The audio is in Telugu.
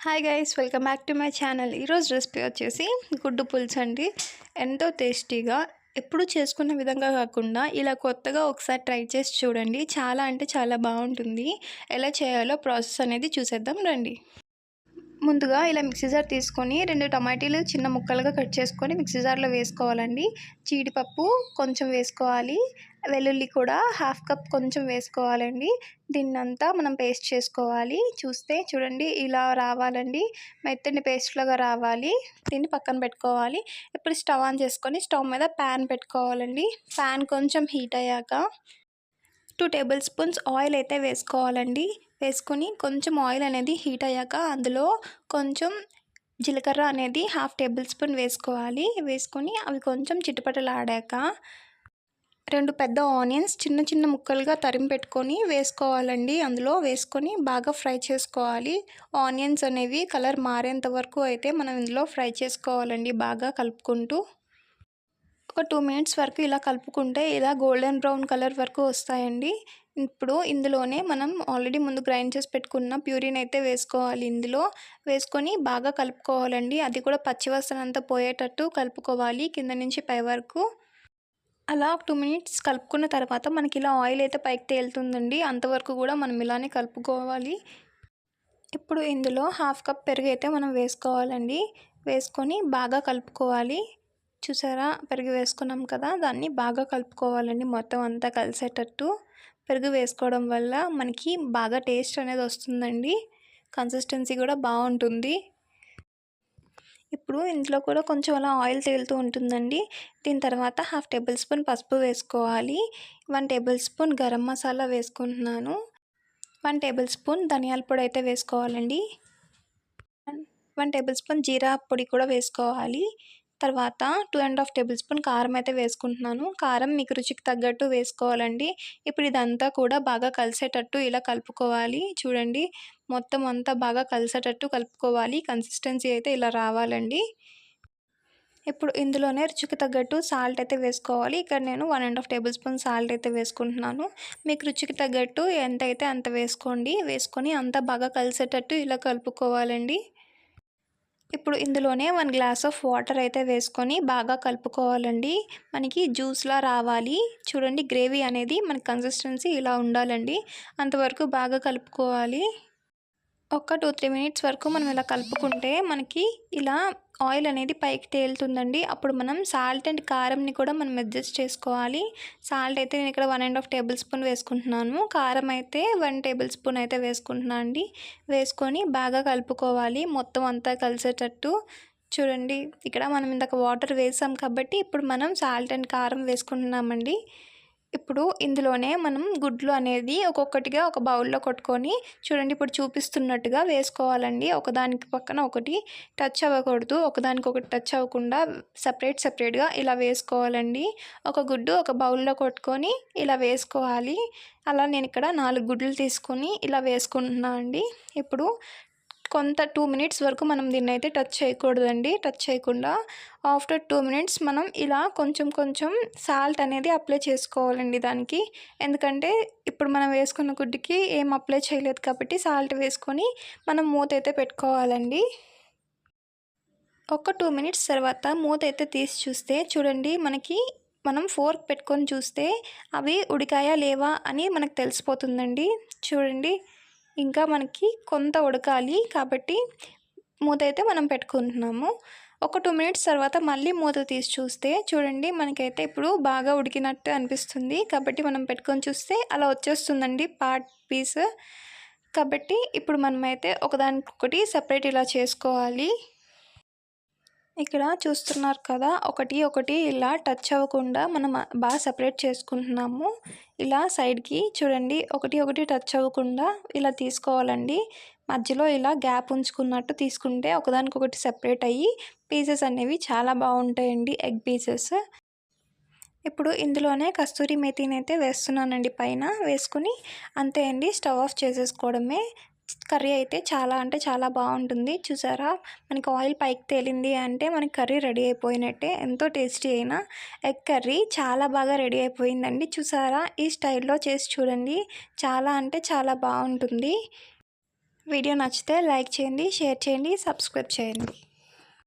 Hi guys, welcome back to my channel. ఈరోజు రెసిపీ వచ్చేసి గుడ్డు పులుసు అండి. ఎంతో టేస్టీగా ఎప్పుడు చేసుకున్న విధంగా కాకుండా ఇలా కొత్తగా ఒకసారి ట్రై చేసి చూడండి. చాలా అంటే చాలా బాగుంటుంది. ఎలా చేయాలో ప్రాసెస్ అనేది చూసేద్దాం రండి. ముందుగా ఇలా మిక్సీ జార్ తీసుకొని 2 టమాటీలు చిన్న ముక్కలుగా కట్ చేసుకొని మిక్సీ జార్లో వేసుకోవాలండి. జీడిపప్పు కొంచెం వేసుకోవాలి, వెల్లుల్లి కూడా హాఫ్ కప్ కొంచెం వేసుకోవాలండి. దీన్నంతా మనం పేస్ట్ చేసుకోవాలి. చూడండి ఇలా రావాలండి, మెత్తని పేస్ట్ లాగా రావాలి. దీన్ని పక్కన పెట్టుకోవాలి. ఇప్పుడు స్టవ్ ఆన్ చేసుకొని స్టవ్ మీద ప్యాన్ పెట్టుకోవాలండి. ప్యాన్ కొంచెం హీట్ అయ్యాక 2 టేబుల్ స్పూన్స్ ఆయిల్ అయితే వేసుకోవాలండి. వేసుకొని కొంచెం ఆయిల్ అనేది హీట్ అయ్యాక అందులో కొంచెం జీలకర్ర అనేది హాఫ్ టేబుల్ స్పూన్ వేసుకోవాలి. వేసుకొని అవి కొంచెం చిటపటలాడాక 2 పెద్ద ఆనియన్స్ చిన్న చిన్న ముక్కలుగా తరిమి పెట్టుకొని వేసుకోవాలండి. అందులో వేసుకొని బాగా ఫ్రై చేసుకోవాలి. ఆనియన్స్ అనేవి కలర్ మారేంత వరకు అయితే మనం ఇందులో ఫ్రై చేసుకోవాలండి, బాగా కలుపుకుంటూ. ఒక 2 మినిట్స్ వరకు ఇలా కలుపుకుంటే ఇలా గోల్డెన్ బ్రౌన్ కలర్ వరకు వస్తాయండి. ఇప్పుడు ఇందులోనే మనం ఆల్రెడీ ముందు గ్రైండ్ చేసి పెట్టుకున్న ప్యూరీని అయితే వేసుకోవాలి. ఇందులో వేసుకొని బాగా కలుపుకోవాలండి. అది కూడా పచ్చివాసన అంతా పోయేటట్టు కలుపుకోవాలి కింద నుంచి పై వరకు. అలా 2 మినిట్స్ కలుపుకున్న తర్వాత మనకి ఇలా ఆయిల్ అయితే పైకి తేలుతుందండి. అంతవరకు కూడా మనం ఇలానే కలుపుకోవాలి. ఇప్పుడు ఇందులో హాఫ్ కప్ పెరుగు అయితే మనం వేసుకోవాలండి. వేసుకొని బాగా కలుపుకోవాలి. చూసారా, పెరుగు వేసుకున్నాం కదా, దాన్ని బాగా కలుపుకోవాలండి మొత్తం అంతా కలిసేటట్టు. పెరుగు వేసుకోవడం వల్ల మనకి బాగా టేస్ట్ అనేది వస్తుందండి. కన్సిస్టెన్సీ కూడా బాగుంటుంది. ఇప్పుడు ఇందులో కూడా కొంచెం అలా ఆయిల్ తేలుతూ ఉంటుందండి. దీని తర్వాత హాఫ్ టేబుల్ స్పూన్ పసుపు వేసుకోవాలి. 1 టేబుల్ స్పూన్ గరం మసాలా వేసుకుంటున్నాను. 1 టేబుల్ స్పూన్ ధనియాల పొడి అయితే వేసుకోవాలండి. 1 టేబుల్ స్పూన్ జీరా పొడి కూడా వేసుకోవాలి. తర్వాత 2.5 టేబుల్ స్పూన్ కారం అయితే వేసుకుంటున్నాను. కారం మీకు రుచికి తగ్గట్టు వేసుకోవాలండి. ఇప్పుడు ఇదంతా కూడా బాగా కలిసేటట్టు ఇలా కలుపుకోవాలి. చూడండి, మొత్తం అంతా బాగా కలిసేటట్టు కలుపుకోవాలి. కన్సిస్టెన్సీ అయితే ఇలా రావాలండి. ఇప్పుడు ఇందులోనే రుచికి తగ్గట్టు సాల్ట్ అయితే వేసుకోవాలి. ఇక్కడ నేను 1.5 టేబుల్ స్పూన్ సాల్ట్ అయితే వేసుకుంటున్నాను. మీకు రుచికి తగ్గట్టు ఎంత అయితే అంత వేసుకోండి. వేసుకొని అంతా బాగా కలిసేటట్టు ఇలా కలుపుకోవాలండి. ఇప్పుడు ఇందులోనే 1 గ్లాస్ ఆఫ్ వాటర్ అయితే వేసుకొని బాగా కలుపుకోవాలండి. మనకి జ్యూస్లా రావాలి. చూడండి, గ్రేవీ అనేది మన కన్సిస్టెన్సీ ఇలా ఉండాలండి. అంతవరకు బాగా కలుపుకోవాలి. ఒక 2-3 మినిట్స్ వరకు మనం ఇలా కలుపుకుంటే మనకి ఇలా ఆయిల్ అనేది పైకి తేలుతుందండి. అప్పుడు మనం సాల్ట్ అండ్ కారంని కూడా మనం అడ్జస్ట్ చేసుకోవాలి. సాల్ట్ అయితే నేను ఇక్కడ 1.5 టేబుల్ స్పూన్ వేసుకుంటున్నాను. కారం అయితే 1 టేబుల్ స్పూన్ అయితే వేసుకుంటున్నాను అండి. వేసుకొని బాగా కలుపుకోవాలి మొత్తం అంతా కలిసేటట్టు. చూడండి, ఇక్కడ మనం ఇందాక వాటర్ వేసాం కాబట్టి ఇప్పుడు మనం సాల్ట్ అండ్ కారం వేసుకుంటున్నామండి. ఇప్పుడు ఇందులోనే మనం గుడ్లు అనేది ఒక్కొక్కటిగా ఒక బౌల్లో కొట్టుకొని చూడండి, ఇప్పుడు చూపిస్తున్నట్టుగా వేసుకోవాలండి. ఒకదానికి పక్కన ఒకటి టచ్ అవ్వకూడదు. ఒకదానికొకటి టచ్ అవ్వకుండా సపరేట్గా ఇలా వేసుకోవాలండి. ఒక గుడ్డు ఒక బౌల్లో కొట్టుకొని ఇలా వేసుకోవాలి. అలా నేను ఇక్కడ 4 గుడ్లు తీసుకొని ఇలా వేసుకుంటున్నాను అండి. ఇప్పుడు కొంత 2 మినిట్స్ వరకు మనం దీన్ని అయితే టచ్ చేయకూడదండి. టచ్ చేయకుండా ఆఫ్టర్ 2 మినిట్స్ మనం ఇలా కొంచెం సాల్ట్ అనేది అప్లై చేసుకోవాలండి దానికి. ఎందుకంటే ఇప్పుడు మనం వేసుకున్న గుడ్డుకి ఏం అప్లై చేయలేదు కాబట్టి సాల్ట్ వేసుకొని మనం మూత అయితే పెట్టుకోవాలండి. ఒక 2 మినిట్స్ తర్వాత మూత అయితే తీసి చూస్తే చూడండి, మనం ఫోర్క్ పెట్టుకొని చూస్తే అవి ఉడికాయా లేవా అని మనకు తెలిసిపోతుందండి. చూడండి, ఇంకా మనకి కొంత ఉడకాలి కాబట్టి మూత అయితే మనం పెట్టుకుంటున్నాము. ఒక 2 మినిట్స్ తర్వాత మళ్ళీ మూత తీసి చూస్తే చూడండి, మనకైతే ఇప్పుడు బాగా ఉడికినట్టు అనిపిస్తుంది. కాబట్టి మనం పెట్టుకొని చూస్తే అలా వచ్చేస్తుందండి పీస్. కాబట్టి ఇప్పుడు మనమైతే ఒకదానికొకటి సపరేట్ ఇలా చేసుకోవాలి. ఇక్కడ చూస్తున్నారు కదా, ఒకటి ఇలా టచ్ అవ్వకుండా మనం బాగా సపరేట్ చేసుకుంటున్నాము. ఇలా సైడ్కి చూడండి, ఒకటి టచ్ అవ్వకుండా ఇలా తీసుకోవాలండి. మధ్యలో ఇలా గ్యాప్ ఉంచుకున్నట్టు తీసుకుంటే ఒకదానికొకటి సెపరేట్ అయ్యి పీసెస్ అనేవి చాలా బాగుంటాయండి, ఎగ్ పీసెస్. ఇప్పుడు ఇందులోనే కస్తూరి మేతిని అయితే వేస్తున్నానండి పైన. వేసుకుని అంతే అండి, స్టవ్ ఆఫ్ చేసేసుకోవడమే. కర్రీ అయితే చాలా అంటే చాలా బాగుంటుంది. చూసారా, మనకి ఆయిల్ పైకి తేలింది అంటే మనకి కర్రీ రెడీ అయిపోయినట్టే. ఎంతో టేస్టీ అయిన ఎగ్ కర్రీ చాలా బాగా రెడీ అయిపోయిందండి. చూసారా, ఈ స్టైల్లో చేసి చూడండి, చాలా అంటే చాలా బాగుంటుంది. వీడియో నచ్చితే లైక్ చేయండి, షేర్ చేయండి, సబ్స్క్రైబ్ చేయండి.